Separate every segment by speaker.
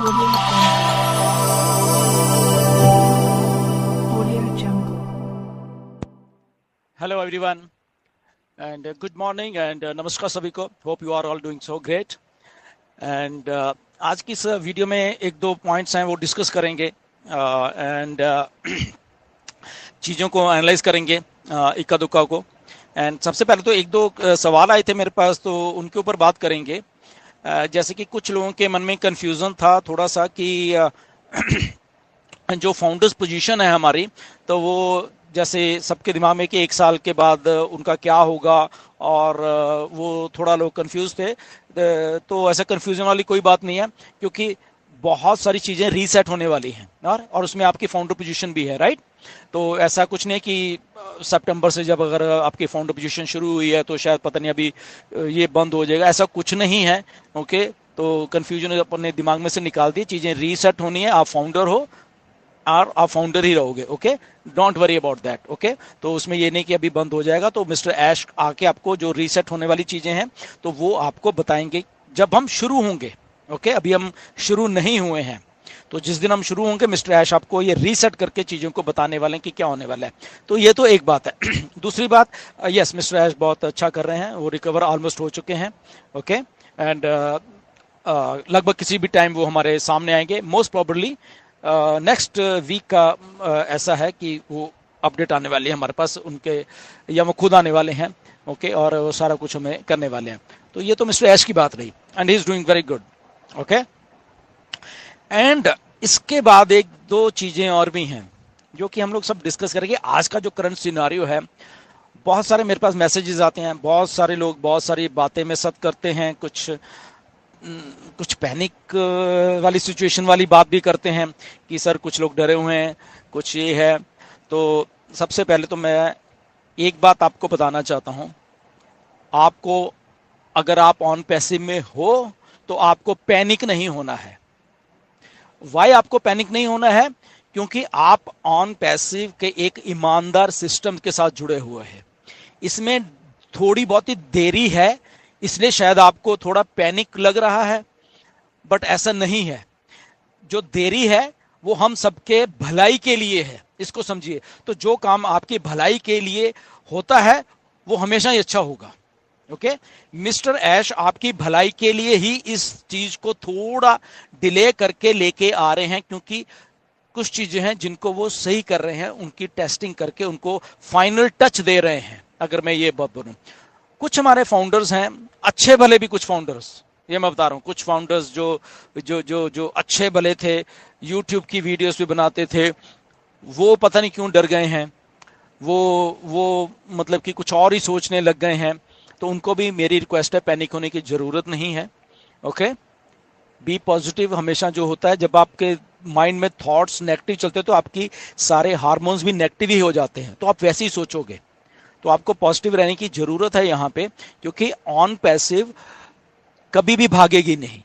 Speaker 1: Audio Jungle.
Speaker 2: Hello everyone and good morning and नमस्कार सभी को. Hope you are all doing so great. And आज की इस वीडियो में एक दो पॉइंट्स हैं वो डिस्कस करेंगे एंड चीज़ों को एनालाइज करेंगे इक्का दुक्का को. एंड सबसे पहले तो एक दो सवाल आए थे मेरे पास, तो उनके ऊपर बात करेंगे. जैसे कि कुछ लोगों के मन में कंफ्यूजन था थोड़ा सा कि जो फाउंडर्स पोजीशन है हमारी, तो वो जैसे सबके दिमाग में कि 1 साल के बाद उनका क्या होगा, और वो थोड़ा लोग कंफ्यूज थे. तो ऐसा कंफ्यूजन वाली कोई बात नहीं है, क्योंकि बहुत सारी चीज़ें रीसेट होने वाली हैं और उसमें आपकी फाउंडर पोजीशन भी है, राइट. तो ऐसा कुछ नहीं कि सितंबर से जब अगर आपकी फाउंडर पोजीशन शुरू हुई है तो शायद पता नहीं अभी ये बंद हो जाएगा, ऐसा कुछ नहीं है. ओके, तो कंफ्यूजन अपने दिमाग में से निकाल दी. चीज़ें रीसेट होनी है, आप फाउंडर हो और आप फाउंडर ही रहोगे. Okay, don't worry about that. Okay, तो उसमें ये नहीं कि अभी बंद हो जाएगा. तो मिस्टर ऐश आके आपको जो रीसेट होने वाली चीज़ें हैं तो वो आपको बताएंगे जब हम शुरू होंगे. ओके, अभी हम शुरू नहीं हुए हैं, तो जिस दिन हम शुरू होंगे मिस्टर ऐश आपको ये रीसेट करके चीज़ों को बताने वाले हैं कि क्या होने वाला है. तो ये तो एक बात है. दूसरी बात, यस मिस्टर ऐश बहुत अच्छा कर रहे हैं, वो रिकवर ऑलमोस्ट हो चुके हैं. ओके, एंड लगभग किसी भी टाइम वो हमारे सामने आएंगे. मोस्ट प्रॉबली नेक्स्ट वीक का ऐसा है कि वो अपडेट आने वाली है हमारे पास उनके, या वो खुद आने वाले हैं. ओके, और वो सारा कुछ हमें करने वाले हैं. तो ये तो मिस्टर ऐश की बात रही, and he is doing very good. Okay, and इसके बाद एक दो चीजें और भी हैं जो कि हम लोग सब डिस्कस करेंगे. आज का जो करंट सिनारियो है, बहुत सारे मेरे पास मैसेजेस आते हैं, बहुत सारे लोग बहुत सारी बातें में सत करते हैं, कुछ पैनिक वाली सिचुएशन वाली बात भी करते हैं कि सर कुछ लोग डरे हुए हैं, कुछ ये है. तो सबसे पहले तो मैं एक बात आपको बताना चाहता हूं. आपको, अगर आप ऑन पैसिव में हो तो आपको पैनिक नहीं होना है. वाई आपको पैनिक नहीं होना है? क्योंकि आप ऑन पैसिव के एक ईमानदार सिस्टम के साथ जुड़े हुए हैं. इसमें थोड़ी बहुत ही देरी है, इसलिए शायद आपको थोड़ा पैनिक लग रहा है, बट ऐसा नहीं है. जो देरी है वो हम सबके भलाई के लिए है, इसको समझिए. तो जो काम आपकी भलाई के लिए होता है वो हमेशा ही अच्छा होगा. ओके, मिस्टर ऐश आपकी भलाई के लिए ही इस चीज को थोड़ा डिले करके लेके आ रहे हैं, क्योंकि कुछ चीजें हैं जिनको वो सही कर रहे हैं, उनकी टेस्टिंग करके उनको फाइनल टच दे रहे हैं. अगर मैं ये बात बोलूं, कुछ हमारे फाउंडर्स हैं अच्छे भले भी, कुछ फाउंडर्स, ये मैं बता रहा हूं, कुछ फाउंडर्स जो जो जो जो अच्छे भले थे, यूट्यूब की वीडियोस भी बनाते थे, वो पता नहीं क्यों डर गए हैं. वो मतलब कि कुछ और ही सोचने लग गए हैं. तो उनको भी मेरी रिक्वेस्ट है, पैनिक होने की जरूरत नहीं है. Okay, be positive. हमेशा जो होता है, जब आपके माइंड में थॉट्स नेगेटिव चलते हैं तो आपकी सारे हार्मोन्स भी नेगेटिव ही हो जाते हैं, तो आप वैसे ही सोचोगे. तो आपको पॉजिटिव रहने की जरूरत है यहाँ पे, क्योंकि ऑन पैसिव कभी भी भागेगी नहीं.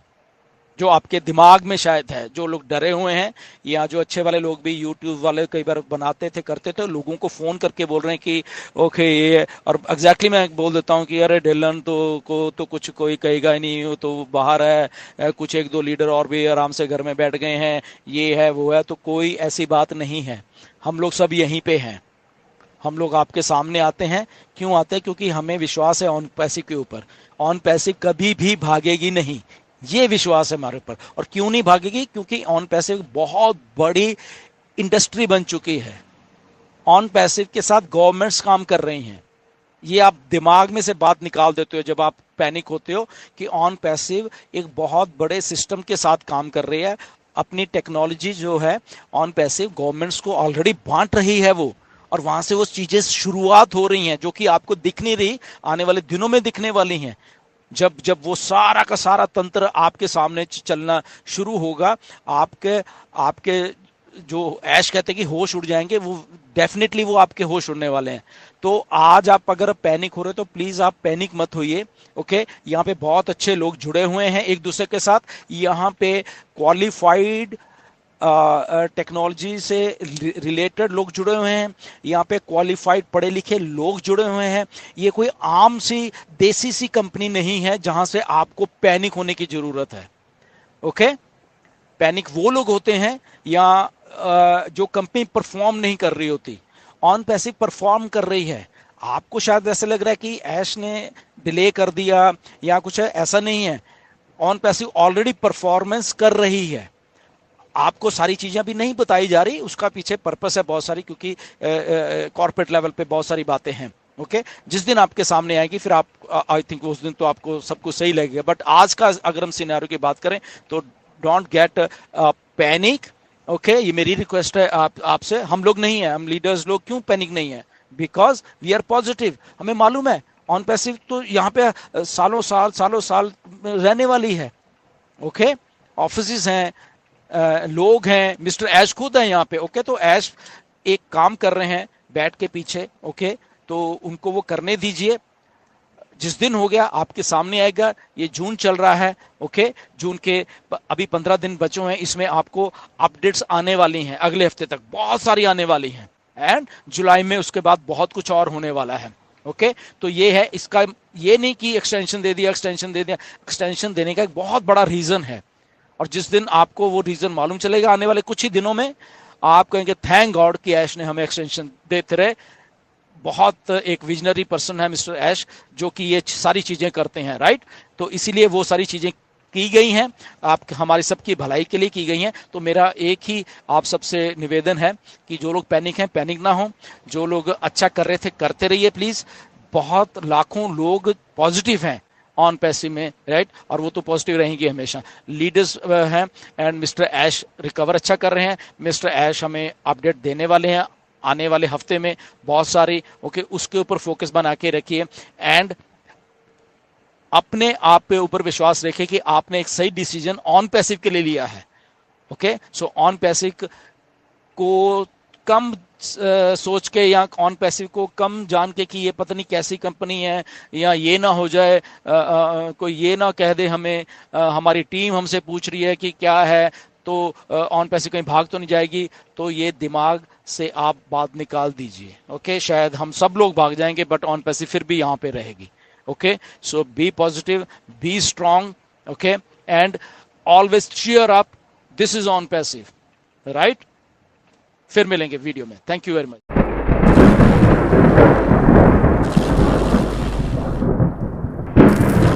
Speaker 2: जो आपके दिमाग में शायद है, जो लोग डरे हुए हैं, या जो अच्छे वाले लोग भी, यूट्यूब वाले कई बार बनाते थे, करते थे, लोगों को फोन करके बोल रहे हैं कि ओके ये, और एग्जैक्टली मैं बोल देता हूँ कि अरे डिलन तो कुछ कोई कहेगा ही नहीं, तो बाहर है, कुछ एक दो लीडर और भी आराम से घर में बैठ गए हैं, ये है वो है. तो कोई ऐसी बात नहीं है, हम लोग सब यहीं पे हैं. हम लोग आपके सामने आते हैं. क्यों आते हैं? क्योंकि हमें विश्वास है ऑन पैसिव के ऊपर. ऑन पैसिव कभी भी भागेगी नहीं, ये विश्वास है हमारे ऊपर. और क्यों नहीं भागेगी? क्योंकि ऑन पैसिव बहुत बड़ी इंडस्ट्री बन चुकी है. ऑन पैसिव के साथ गवर्नमेंट्स काम कर रही हैं. ये आप दिमाग में से बात निकाल देते हो जब आप पैनिक होते हो कि ऑन पैसिव एक बहुत बड़े सिस्टम के साथ काम कर रही है. अपनी टेक्नोलॉजी जो है ऑन पैसिव गवर्नमेंट्स को ऑलरेडी बांट रही है वो, और वहां से वो चीजें शुरुआत हो रही हैं जो कि आपको दिख नहीं रही, आने वाले दिनों में दिखने वाली हैं. जब जब वो सारा का सारा तंत्र आपके सामने चलना शुरू होगा, आपके आपके जो ऐश कहते हैं कि होश उड़ जाएंगे, वो डेफिनेटली वो आपके होश उड़ने वाले हैं. तो आज आप अगर पैनिक हो रहे हो तो प्लीज आप पैनिक मत होइए. ओके, यहाँ पे बहुत अच्छे लोग जुड़े हुए हैं एक दूसरे के साथ. यहाँ पे क्वालिफाइड टेक्नोलॉजी से रिलेटेड लोग जुड़े हुए हैं. यहाँ पे क्वालिफाइड पढ़े लिखे लोग जुड़े हुए हैं. ये कोई आम सी देसी सी कंपनी नहीं है जहां से आपको पैनिक होने की जरूरत है. ओके, पैनिक वो लोग होते हैं या जो कंपनी परफॉर्म नहीं कर रही होती। ऑन पैसिव परफॉर्म कर रही है। आपको शायद ऐसे लग रहा है कि ऐश ने डिले कर दिया या कुछ है, ऐसा नहीं है। ऑन पैसिव ऑलरेडी परफॉर्मेंस कर रही है। आपको सारी चीजें अभी नहीं बताई जा रही, उसका पीछे पर्पस है बहुत सारी, क्योंकि कॉर्पोरेट लेवल पे बहुत सारी बातें हैं। ओके, जिस दिन आपके सामने आएगी फिर आप, आई थिंक उस दिन तो आपको सब कुछ सही लगेगा। बट आज का अगर हम सिनेरियो की बात करें तो डोंट गेट पैनिक। ओके, ये मेरी रिक्वेस्ट है आपसे। हम लोग नहीं है, हम लीडर्स लोग क्यों पैनिक नहीं है? Because we are positive. हमें मालूम है ऑन पैसिव तो यहाँ पे सालों साल रहने वाली है। ओके, ऑफिस हैं, लोग हैं, मिस्टर ऐश खुद है यहाँ पे। ओके, तो ऐश एक काम कर रहे हैं बैठ के पीछे। ओके, तो उनको वो करने दीजिए। जिस दिन हो गया आपके सामने आएगा। ये जून चल रहा है। ओके, जून के अभी 15 दिन बचे हुए हैं, इसमें आपको अपडेट्स आने वाली हैं अगले हफ्ते तक, बहुत सारी आने वाली हैं। एंड जुलाई में उसके बाद बहुत कुछ और होने वाला है। ओके, तो ये है इसका, ये नहीं कि एक्सटेंशन दे दिया, एक्सटेंशन दे दिया। एक्सटेंशन देने का एक बहुत बड़ा रीजन है, और जिस दिन आपको वो रीजन मालूम चलेगा आने वाले कुछ ही दिनों में, आप कहेंगे थैंक गॉड कि ऐश ने हमें एक्सटेंशन देते रहे। बहुत एक विजनरी पर्सन है मिस्टर ऐश, जो कि ये सारी चीजें करते हैं, राइट। तो इसीलिए वो सारी चीजें की गई हैं, आप हमारी सबकी भलाई के लिए की गई हैं। तो मेरा एक ही आप सबसे निवेदन है कि जो लोग पैनिक हैं, पैनिक ना हो। जो लोग अच्छा कर रहे थे करते रहिए प्लीज। बहुत लाखों लोग पॉजिटिव हैं ऑन पैसिव में, राइट, और वो तो पॉजिटिव रहेंगे हमेशा। लीडर्स हैं, एंड मिस्टर ऐश रिकवर अच्छा कर रहे हैं। मिस्टर ऐश हमें अपडेट देने वाले हैं आने वाले हफ्ते में बहुत सारी। ओके, उसके ऊपर फोकस बना के रखिए, एंड अपने आप पे ऊपर विश्वास रखिए कि आपने एक सही डिसीजन ऑन पैसिव के लिए लिया है। ओके, सो ऑन पैसिव को कम सोच के या ऑन पैसिव को कम जान के कि ये पता नहीं कैसी कंपनी है, या ये ना हो जाए कोई ये ना कह दे हमें, हमारी टीम हमसे पूछ रही है कि क्या है, तो ऑन पैसिव कहीं भाग तो नहीं जाएगी। तो ये दिमाग से आप बात निकाल दीजिए। ओके, शायद हम सब लोग भाग जाएंगे बट ऑन पैसिव फिर भी यहाँ पे रहेगी। Okay, so be positive, be strong. Okay, and always cheer up. This is on passive, right. फिर मिलेंगे वीडियो में। Thank you very much.